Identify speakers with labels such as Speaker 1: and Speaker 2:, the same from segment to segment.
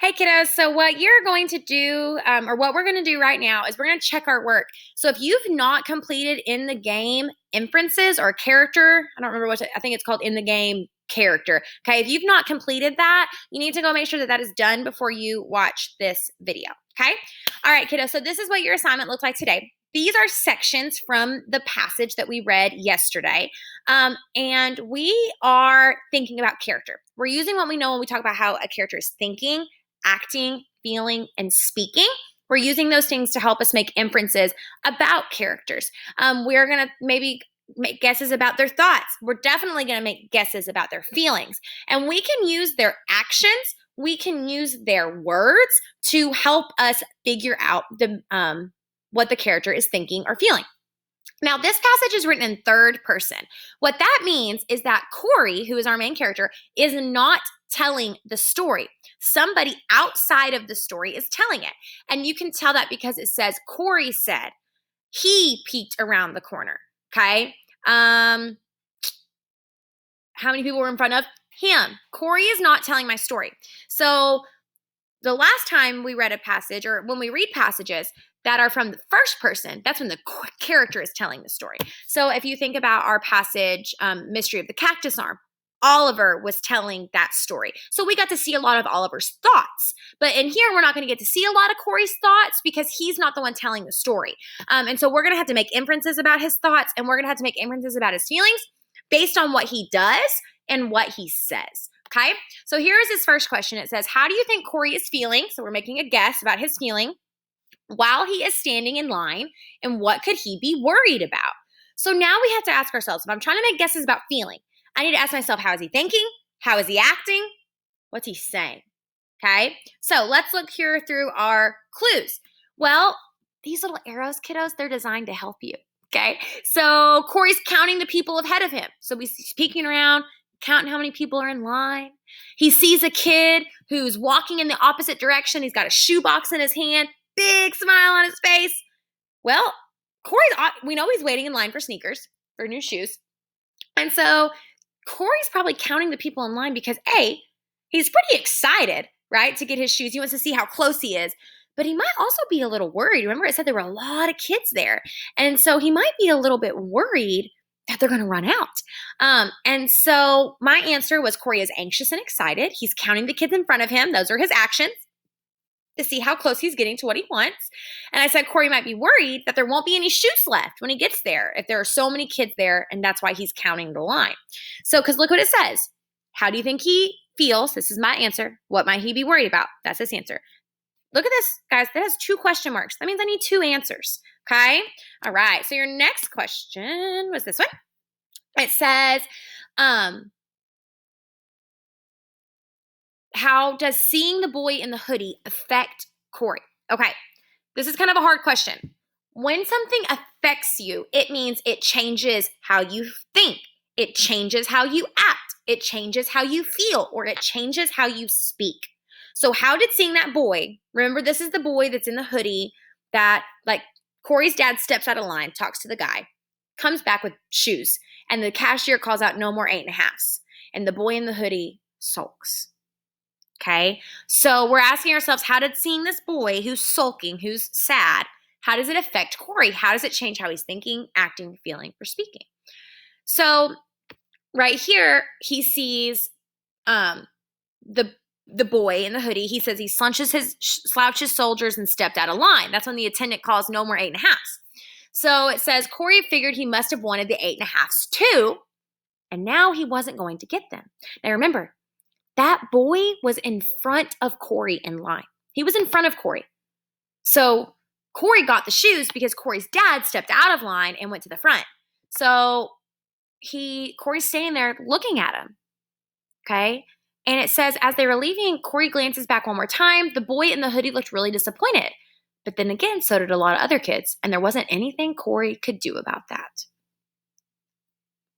Speaker 1: Hey kiddos, so what you're going to do, or what we're going to do right now is we're going to check our work. So if you've not completed in the game inferences or character, I don't remember I think it's called in the game character. Okay, if you've not completed that, you need to go make sure that that is done before you watch this video. Okay, all right kiddos, so this is what your assignment looked like today. These are sections from the passage that we read yesterday. And we are thinking about character. We're using what we know when we talk about how a character is thinking, acting, feeling, and speaking. We're using those things to help us make inferences about characters. We're going to maybe make guesses about their thoughts. We're definitely going to make guesses about their feelings. And we can use their actions, we can use their words to help us figure out what the character is thinking or feeling. Now, this passage is written in third person. What that means is that Corey, who is our main character, is not telling the story. Somebody outside of the story is telling it. And you can tell that because it says, Corey said, he peeked around the corner. Okay? How many people were in front of him? Corey is not telling my story. So the last time we read a passage, or when we read passages that are from the first person, that's when the character is telling the story. So if you think about our passage, Mystery of the Cactus Arm, Oliver was telling that story. So we got to see a lot of Oliver's thoughts. But in here, we're not going to get to see a lot of Corey's thoughts because he's not the one telling the story. And so we're going to have to make inferences about his thoughts, and we're going to have to make inferences about his feelings based on what he does and what he says. Okay, so here is his first question. It says, how do you think Corey is feeling? So we're making a guess about his feeling while he is standing in line, and what could he be worried about? So now we have to ask ourselves, if I'm trying to make guesses about feeling, I need to ask myself, how is he thinking? How is he acting? What's he saying? Okay, so let's look here through our clues. Well, these little arrows, kiddos, they're designed to help you. Okay, so Corey's counting the people ahead of him. So he's peeking around, counting how many people are in line. He sees a kid who's walking in the opposite direction. He's got a shoebox in his hand, big smile on his face. Well, we know he's waiting in line for sneakers, for new shoes. And so Corey's probably counting the people in line because A, he's pretty excited, right, to get his shoes. He wants to see how close he is. But he might also be a little worried. Remember, it said there were a lot of kids there. And so he might be a little bit worried that they're going to run out. And so my answer was Corey is anxious and excited. He's counting the kids in front of him. Those are his actions to see how close he's getting to what he wants. And I said Corey might be worried that there won't be any shoes left when he gets there if there are so many kids there, and that's why he's counting the line. So, because look what it says. How do you think he feels? This is my answer. What might he be worried about? That's his answer. Look at this, guys. That has 2 question marks. That means I need 2 answers. Okay? All right. So your next question was this one. It says, how does seeing the boy in the hoodie affect Corey? Okay. This is kind of a hard question. When something affects you, it means it changes how you think. It changes how you act. It changes how you feel, or it changes how you speak. So how did seeing that boy, remember this is the boy that's in the hoodie that, like, Corey's dad steps out of line, talks to the guy, comes back with shoes, and the cashier calls out no more 8.5s. And the boy in the hoodie sulks. Okay, so we're asking ourselves, how did seeing this boy who's sulking, who's sad, how does it affect Corey? How does it change how he's thinking, acting, feeling, or speaking? So right here, he sees the boy in the hoodie. He says he slouched his soldiers and stepped out of line. That's when the attendant calls no more 8.5s. So it says Corey figured he must have wanted the 8.5s too, and now he wasn't going to get them. Now remember, that boy was in front of Corey in line. He was in front of Corey. So Corey got the shoes because Corey's dad stepped out of line and went to the front. So Corey's standing there looking at him. Okay? And it says, as they were leaving, Corey glances back one more time. The boy in the hoodie looked really disappointed. But then again, so did a lot of other kids. And there wasn't anything Corey could do about that.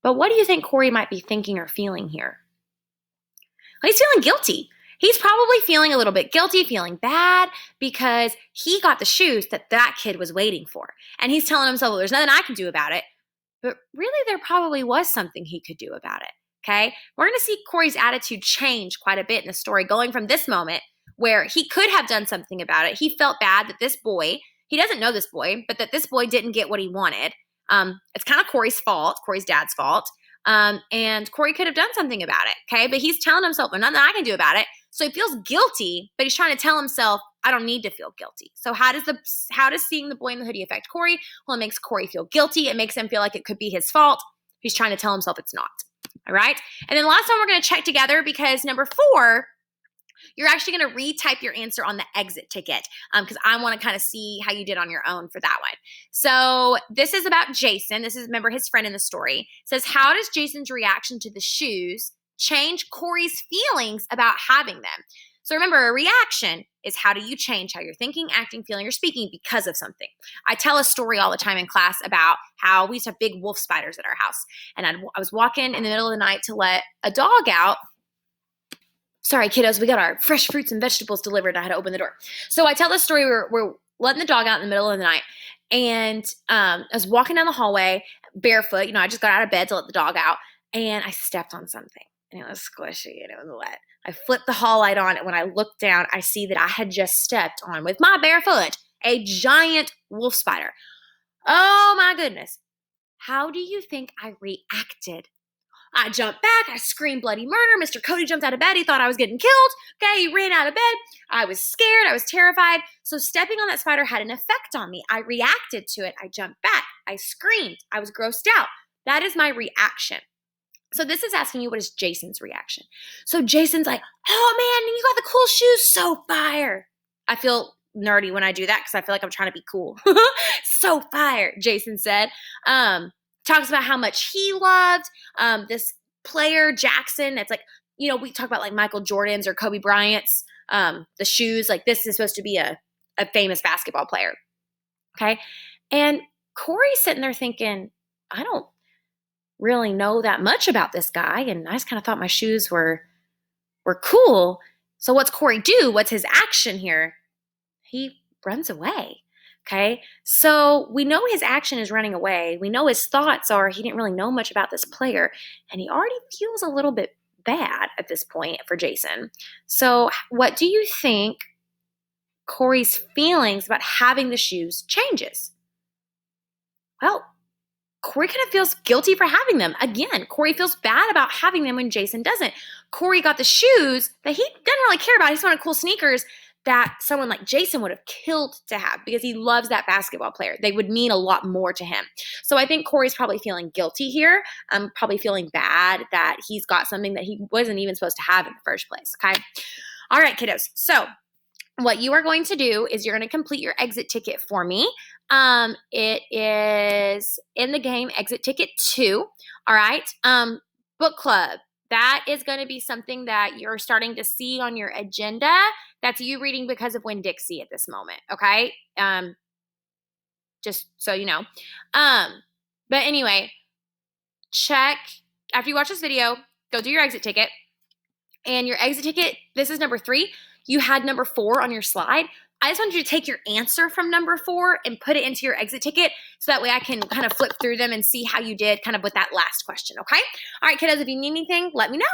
Speaker 1: But what do you think Corey might be thinking or feeling here? Well, he's feeling guilty. He's probably feeling a little bit guilty, feeling bad because he got the shoes that kid was waiting for. And he's telling himself, well, there's nothing I can do about it. But really, there probably was something he could do about it. Okay? We're going to see Corey's attitude change quite a bit in the story, going from this moment where he could have done something about it. He felt bad that this boy, he doesn't know this boy, but that this boy didn't get what he wanted. It's kind of Corey's fault, Corey's dad's fault. And Corey could have done something about it, okay? But he's telling himself, well, nothing I can do about it. So he feels guilty, but he's trying to tell himself, I don't need to feel guilty. So how does seeing the boy in the hoodie affect Corey? Well, it makes Corey feel guilty. It makes him feel like it could be his fault. He's trying to tell himself it's not. All right? And then last one we're going to check together, because number 4, you're actually going to retype your answer on the exit ticket, because I want to kind of see how you did on your own for that one. So this is about Jason. This is, remember, his friend in the story. It says, how does Jason's reaction to the shoes change Corey's feelings about having them? So remember, a reaction is how do you change how you're thinking, acting, feeling, or speaking because of something. I tell a story all the time in class about how we used to have big wolf spiders at our house. And I was walking in the middle of the night to let a dog out. Sorry, kiddos, we got our fresh fruits and vegetables delivered. I had to open the door. So I tell this story, we're letting the dog out in the middle of the night. And I was walking down the hallway barefoot. I just got out of bed to let the dog out. And I stepped on something. And it was squishy and it was wet. I flipped the hall light on, and when I looked down, I see that I had just stepped on, with my bare foot, a giant wolf spider. Oh my goodness. How do you think I reacted? I jumped back. I screamed bloody murder. Mr. Cody jumped out of bed. He thought I was getting killed. Okay, he ran out of bed. I was scared. I was terrified. So stepping on that spider had an effect on me. I reacted to it. I jumped back. I screamed. I was grossed out. That is my reaction. So this is asking you, what is Jason's reaction? So Jason's like, oh man, you got the cool shoes, so fire. I feel nerdy when I do that because I feel like I'm trying to be cool. So fire, Jason said. Talks about how much he loved this player, Jackson. It's like, we talk about like Michael Jordan's or Kobe Bryant's, the shoes. Like, this is supposed to be a famous basketball player. Okay. And Corey's sitting there thinking, I don't really know that much about this guy, and I just kind of thought my shoes were cool. So what's Corey do? What's his action here? He runs away. Okay, so we know his action is running away. We know his thoughts are he didn't really know much about this player, and he already feels a little bit bad at this point for Jason. So what do you think Corey's feelings about having the shoes changes? Well, Corey kind of feels guilty for having them. Again, Corey feels bad about having them when Jason doesn't. Corey got the shoes that he doesn't really care about. He just wanted cool sneakers that someone like Jason would have killed to have because he loves that basketball player. They would mean a lot more to him. So I think Corey's probably feeling guilty here. Probably feeling bad that he's got something that he wasn't even supposed to have in the first place, okay? All right, kiddos. So what you are going to do is you're going to complete your exit ticket for me. It is in the game Exit Ticket 2. All right. Book club. That is going to be something that you're starting to see on your agenda. That's you reading Because of Winn-Dixie at this moment. Okay. Just so you know. But anyway, check after you watch this video, go do your exit ticket. And your exit ticket, this is number 3. You had number 4 on your slide. I just want you to take your answer from number 4 and put it into your exit ticket so that way I can kind of flip through them and see how you did kind of with that last question, okay? All right, kiddos, if you need anything, let me know.